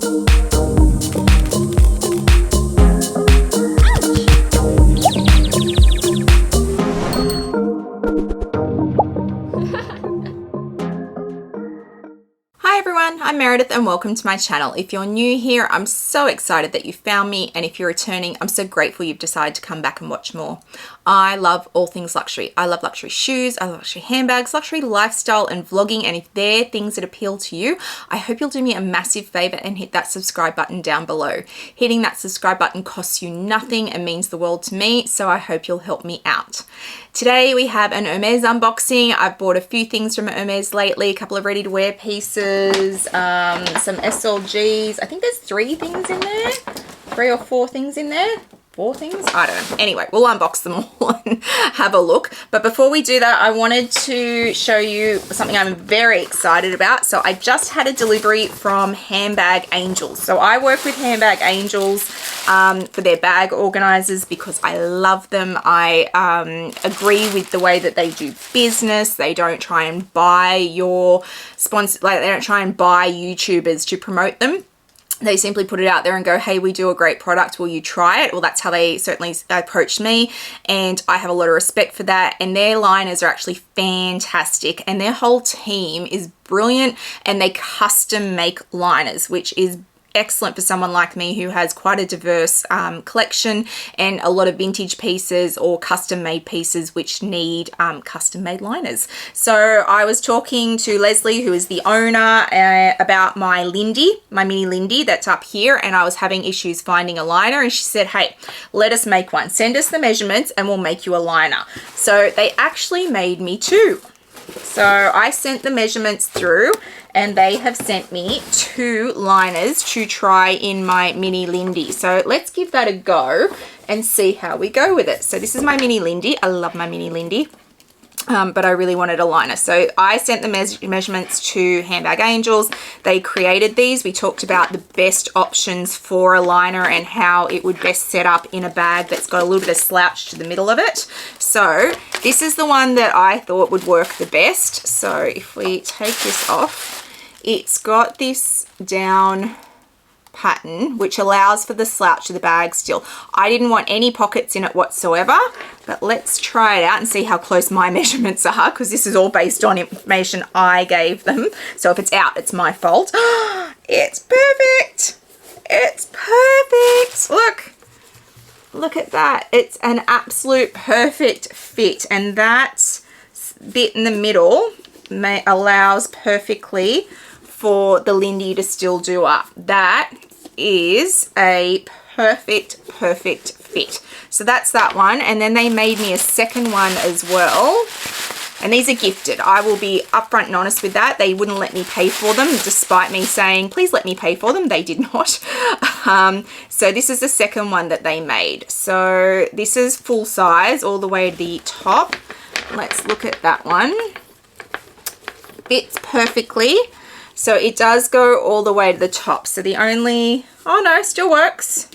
Hi everyone, I'm Meredith and welcome to my channel. If you're new here, I'm so excited that you found me, and if you're returning, I'm so grateful you've decided to come back and watch more. I love all things luxury. I love luxury shoes, I love luxury handbags, luxury lifestyle and vlogging, and if they're things that appeal to you, I hope you'll do me a massive favor and hit that subscribe button down below. Hitting that subscribe button costs you nothing and means the world to me, so I hope you'll help me out. Today we have an Hermes unboxing. I've bought a few things from Hermes lately, a couple of ready-to-wear pieces, some SLGs. I think there's 3 things in there, 3 or 4 things in there. 4 things? I don't know. Anyway, we'll unbox them all and have a look. But before we do that, I wanted to show you something I'm very excited about. So I just had a delivery from Handbag Angels. So I work with Handbag Angels for their bag organizers because I love them. I agree with the way that they do business. They don't try and buy your sponsor, like they don't try and buy YouTubers to promote them. They simply put it out there and go, hey, we do a great product, will you try it? Well, that's how they certainly approached me, and I have a lot of respect for that. And their liners are actually fantastic, and their whole team is brilliant, and they custom make liners, which is excellent for someone like me who has quite a diverse collection and a lot of vintage pieces or custom made pieces which need custom made liners. So I was talking to Leslie, who is the owner, about my Lindy, my mini Lindy that's up here, and I was having issues finding a liner, and she said, hey, let us make one. Send us the measurements and we'll make you a liner. So they actually made me 2. So I sent the measurements through, and they have sent me 2 liners to try in my mini Lindy. So let's give that a go and see how we go with it. So this is my mini Lindy. I love my mini Lindy. But I really wanted a liner. So I sent the measurements to Handbag Angels. They created these. We talked about the best options for a liner and how it would best set up in a bag that's got a little bit of slouch to the middle of it. So this is the one that I thought would work the best. So if we take this off, it's got this down pattern which allows for the slouch of the bag still. I didn't want any pockets in it whatsoever, but let's try it out and see how close my measurements are, because this is all based on information I gave them. So if it's out, it's my fault. It's perfect. It's perfect. Look at that. It's an absolute perfect fit, and that bit in the middle allows perfectly for the Lindy to still do up. That is a perfect fit. So that's that one, and then they made me a second one as well, and these are gifted. I will be upfront and honest with that. They wouldn't let me pay for them despite me saying please let me pay for them. They did not. So this is the second one that they made. So this is full size all the way to the top. Let's look at that one. Fits perfectly. So it does go all the way to the top. So the only, oh no, still works.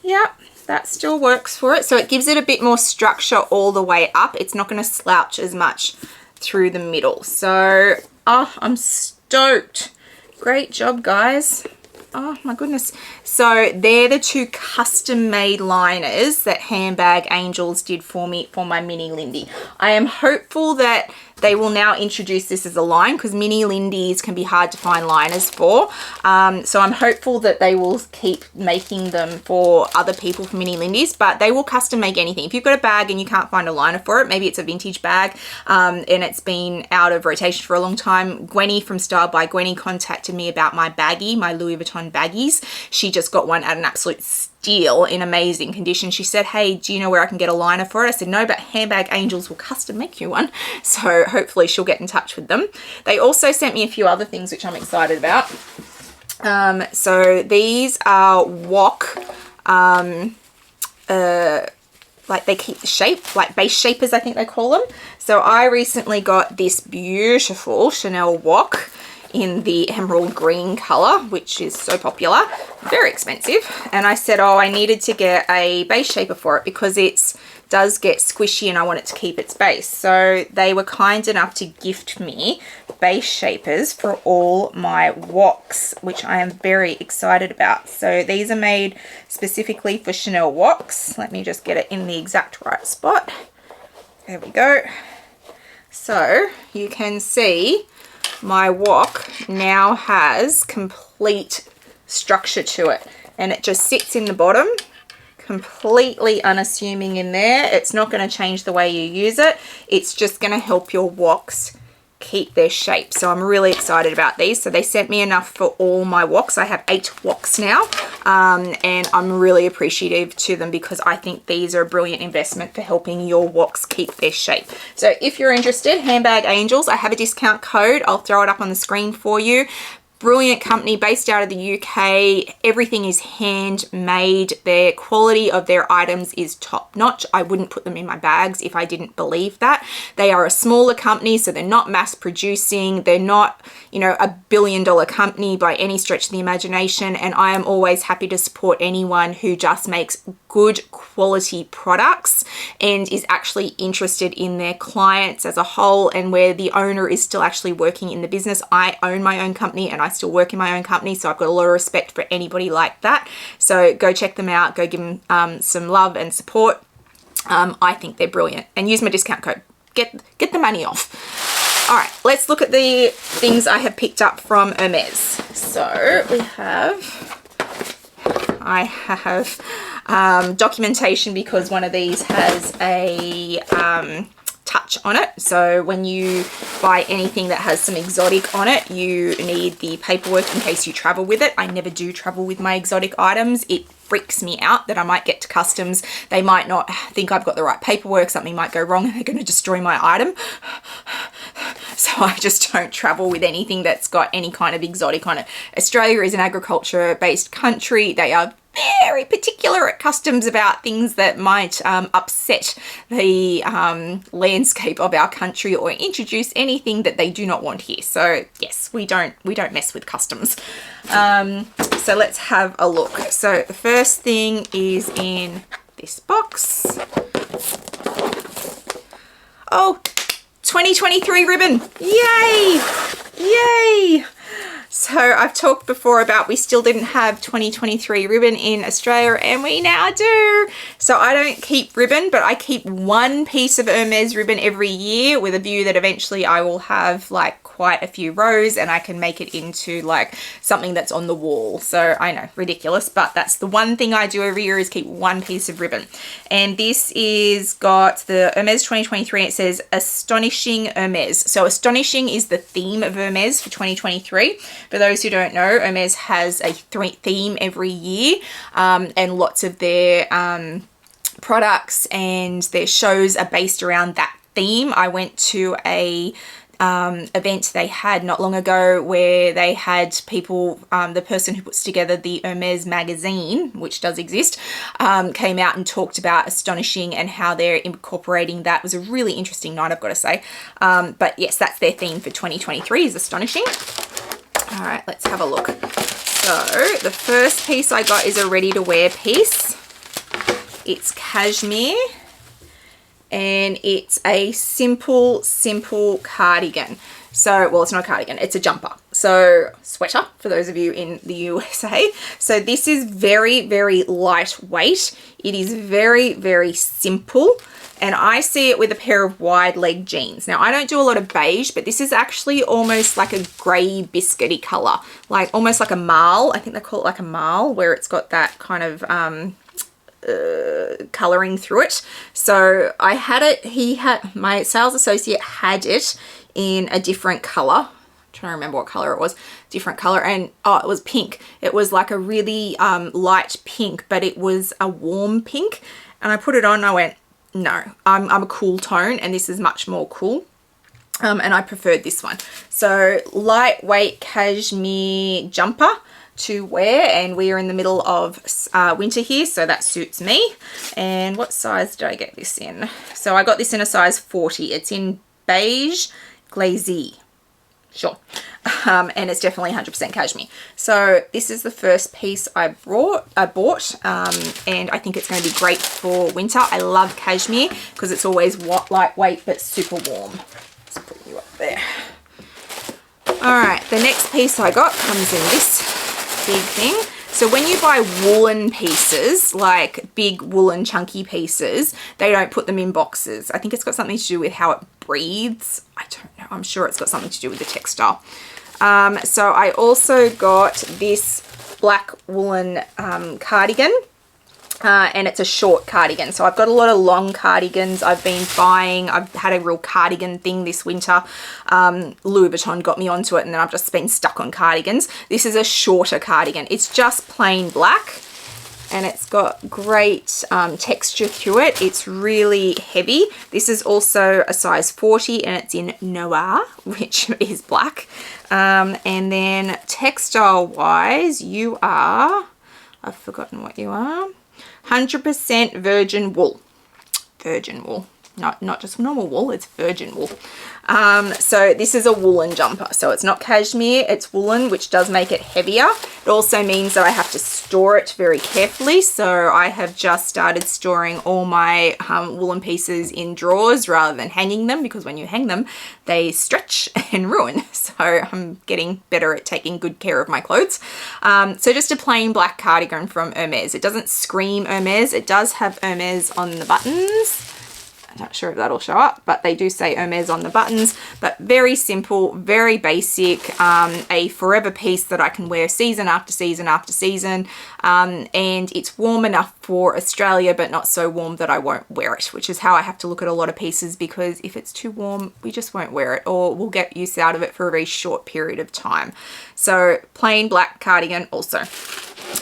Yep, that still works for it. So it gives it a bit more structure all the way up. It's not going to slouch as much through the middle. So, oh, I'm stoked. Great job, guys. Oh my goodness. So they're the 2 custom made liners that Handbag Angels did for me for my mini Lindy. I am hopeful that they will now introduce this as a line, because mini Lindies can be hard to find liners for. So I'm hopeful that they will keep making them for other people for mini Lindies, but they will custom make anything. If you've got a bag and you can't find a liner for it, maybe it's a vintage bag and it's been out of rotation for a long time. Gwenny from Style by Gwenny contacted me about my baggie, my Louis Vuitton baggies. She just got one at an absolute steal in amazing condition. She said, hey, do you know where I can get a liner for it? I said, no, but Handbag Angels will custom make you one. So hopefully she'll get in touch with them. They also sent me a few other things which I'm excited about. So these are wok, like they keep the shape, like base shapers, I think they call them. So I recently got this beautiful Chanel wok in the emerald green color, which is so popular, very expensive. And I said, oh, I needed to get a base shaper for it because it's does get squishy and I want it to keep its base. So they were kind enough to gift me base shapers for all my woks, which I am very excited about. So these are made specifically for Chanel woks. Let me just get it in the exact right spot. There we go. So you can see my wok now has complete structure to it, and it just sits in the bottom, completely unassuming in there. It's not going to change the way you use it. It's just going to help your woks keep their shape. So I'm really excited about these. So they sent me enough for all my woks. I have 8 woks now, and I'm really appreciative to them because I think these are a brilliant investment for helping your woks keep their shape. So if you're interested, Handbag Angels, I have a discount code. I'll throw it up on the screen for you. Brilliant company based out of the UK. Everything is handmade. Their quality of their items is top notch. I wouldn't put them in my bags if I didn't believe that. They are a smaller company, so they're not mass producing. They're not, you know, a billion-dollar company by any stretch of the imagination. And I am always happy to support anyone who just makes good quality products and is actually interested in their clients as a whole, and where the owner is still actually working in the business. I own my own company and I still work in my own company, so I've got a lot of respect for anybody like that. So go check them out, go give them some love and support. I think they're brilliant, and use my discount code. Get the money off. All right, let's look at the things I have picked up from Hermes. So I have documentation, because one of these has a touch on it. So when you buy anything that has some exotic on it, you need the paperwork in case you travel with it. I never do travel with my exotic items. It freaks me out that I might get to customs. They might not think I've got the right paperwork. Something might go wrong and they're going to destroy my item. So I just don't travel with anything that's got any kind of exotic on it. Australia is an agriculture-based country. They are very particular at customs about things that might upset the landscape of our country or introduce anything that they do not want here. So yes, we don't mess with customs. So let's have a look. So the first thing is in this box. Oh, 2023 ribbon. Yay! Yay! So I've talked before about we still didn't have 2023 ribbon in Australia, and we now do. So I don't keep ribbon, but I keep one piece of Hermes ribbon every year with a view that eventually I will have like quite a few rows and I can make it into like something that's on the wall. So I know, ridiculous, but that's the one thing I do every year, is keep one piece of ribbon. And this is got the Hermes 2023. It says Astonishing Hermes. So astonishing is the theme of Hermes for 2023. For those who don't know, Hermes has a theme every year, and lots of their products and their shows are based around that theme. I went to a event they had not long ago where they had people, the person who puts together the Hermes magazine, which does exist, came out and talked about astonishing and how they're incorporating that. It was a really interesting night, I've got to say. But yes, that's their theme for 2023, is astonishing. All right, let's have a look. So the first piece I got is a ready to wear piece. It's cashmere, and it's a simple cardigan. So, well, it's not a cardigan, it's a jumper. So sweater for those of you in the USA. So this is very, very lightweight. It is very, very simple. And I see it with a pair of wide leg jeans. Now, I don't do a lot of beige, but this is actually almost like a gray biscuity color, like almost like a marl. I think they call it like a marl, where it's got that kind of coloring through it. So I had it, my sales associate had it in a different color. I'm trying to remember what color it was. Different color, and oh, it was pink. It was like a really light pink, but it was a warm pink. And I put it on and I went, no, I'm a cool tone, and this is much more cool. And I preferred this one. So lightweight cashmere jumper to wear, and we are in the middle of winter here, so that suits me. And what size did I get this in? So I got this in a size 40. It's in beige glazy. Sure. And it's definitely 100% cashmere. So this is the first piece I bought, and I think it's going to be great for winter. I love cashmere because it's always lightweight but super warm. Let's put you up there. All right, the next piece I got comes in this big thing. So when you buy woolen pieces, like big woolen chunky pieces, they don't put them in boxes. I think it's got something to do with how it breathes. I don't know. I'm sure it's got something to do with the textile. So I also got this black woolen cardigan. And it's a short cardigan. So I've got a lot of long cardigans I've been buying. I've had a real cardigan thing this winter. Louis Vuitton got me onto it, and then I've just been stuck on cardigans. This is a shorter cardigan. It's just plain black, and it's got great texture to it. It's really heavy. This is also a size 40, and it's in Noir, which is black. And then textile wise, you are, I've forgotten what you are. 100% virgin wool. Virgin wool. Not just normal wool, it's virgin wool. So this is a woolen jumper. So it's not cashmere, it's woolen, which does make it heavier. It also means that I have to store it very carefully. So I have just started storing all my woolen pieces in drawers rather than hanging them, because when you hang them, they stretch and ruin. So I'm getting better at taking good care of my clothes. So just a plain black cardigan from Hermes. It doesn't scream Hermes. It does have Hermes on the buttons. I'm not sure if that'll show up, but they do say Hermes on the buttons. But very simple, very basic, a forever piece that I can wear season after season after season. And it's warm enough for Australia, but not so warm that I won't wear it, which is how I have to look at a lot of pieces, because if it's too warm, we just won't wear it, or we'll get use out of it for a very short period of time. So plain black cardigan also.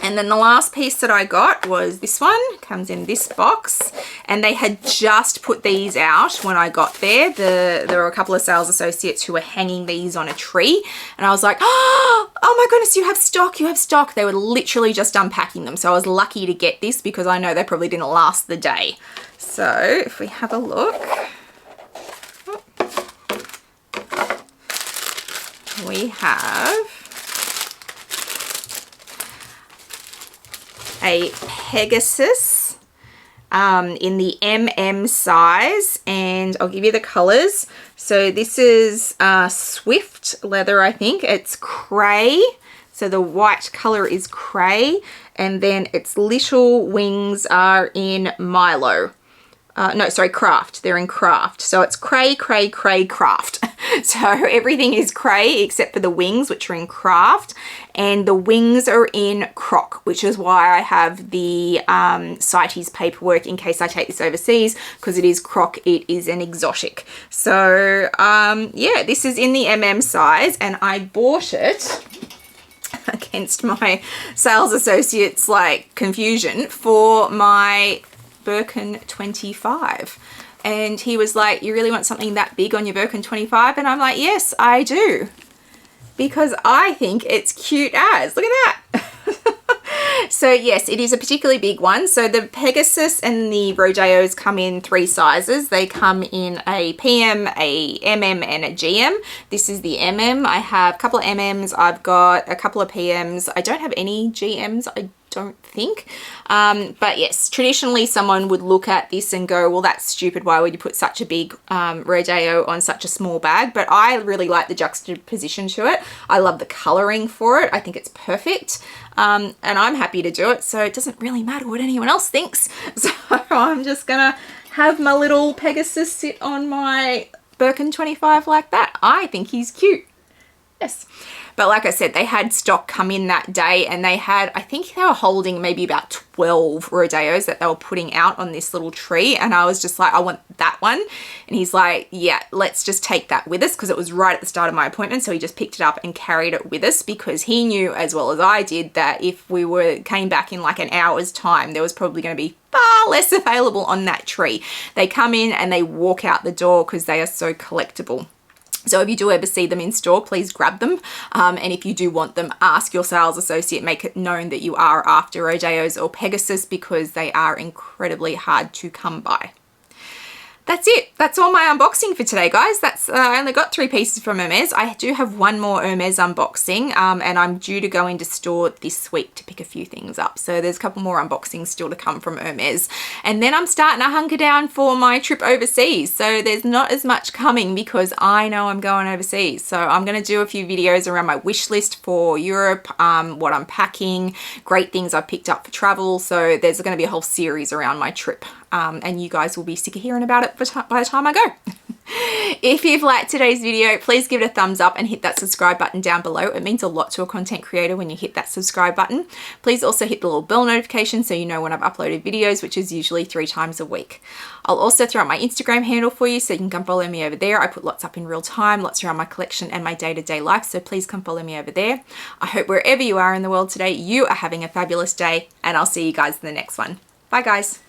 And then the last piece that I got was this one. Comes in this box, and they had just put these out when I got there. There were a couple of sales associates who were hanging these on a tree, and I was like, oh my goodness, you have stock, you have stock. They were literally just unpacking them. So I was lucky to get this, because I know they probably didn't last the day. So if we have a look, we have a Pegasus in the MM size, and I'll give you the colors. So this is Swift leather, I think. It's cray, so the white color is cray, and then its little wings are in Milo. No, sorry, craft. They're in craft. So it's cray, cray, cray, craft. So everything is cray except for the wings, which are in craft. And the wings are in croc, which is why I have the CITES paperwork in case I take this overseas, because it is croc. It is an exotic. So yeah, this is in the MM size, and I bought it against my sales associates' like confusion for my Birkin 25. And he was like, you really want something that big on your Birkin 25? And I'm like, yes, I do. Because I think it's cute as. Look at that. So yes, it is a particularly big one. So the Pegasus and the Rodeos come in 3 sizes. They come in a PM, a MM, and a GM. This is the MM. I have a couple of MMs. I've got a couple of PMs. I don't have any GMs, I don't think. But yes, traditionally someone would look at this and go, well, that's stupid. Why would you put such a big Rodeo on such a small bag? But I really like the juxtaposition to it. I love the coloring for it. I think it's perfect. And I'm happy to do it. So it doesn't really matter what anyone else thinks. So I'm just gonna have my little Pegasus sit on my Birkin 25 like that. I think he's cute. Yes. But like I said, they had stock come in that day, and they had, I think they were holding maybe about 12 Rodeos that they were putting out on this little tree. And I was just like, I want that one. And he's like, yeah, let's just take that with us, because it was right at the start of my appointment. So he just picked it up and carried it with us, because he knew as well as I did that if we came back in like an hour's time, there was probably going to be far less available on that tree. They come in and they walk out the door because they are so collectible. So if you do ever see them in store, please grab them. And if you do want them, ask your sales associate, make it known that you are after Rodeos or Pegasus, because they are incredibly hard to come by. that's it. That's all my unboxing for today, guys. I only got 3 pieces from Hermes. I do have one more Hermes unboxing, and I'm due to go into store this week to pick a few things up. So there's a couple more unboxings still to come from Hermes. And then I'm starting to hunker down for my trip overseas. So there's not as much coming because I know I'm going overseas. So I'm going to do a few videos around my wish list for Europe, what I'm packing, great things I've picked up for travel. So there's going to be a whole series around my trip. And you guys will be sick of hearing about it by the time I go. If you've liked today's video, please give it a thumbs up and hit that subscribe button down below. It means a lot to a content creator when you hit that subscribe button. Please also hit the little bell notification so you know when I've uploaded videos, which is usually 3 times a week. I'll also throw out my Instagram handle for you so you can come follow me over there. I put lots up in real time, lots around my collection and my day-to-day life, so please come follow me over there. I hope wherever you are in the world today, you are having a fabulous day, and I'll see you guys in the next one. Bye guys.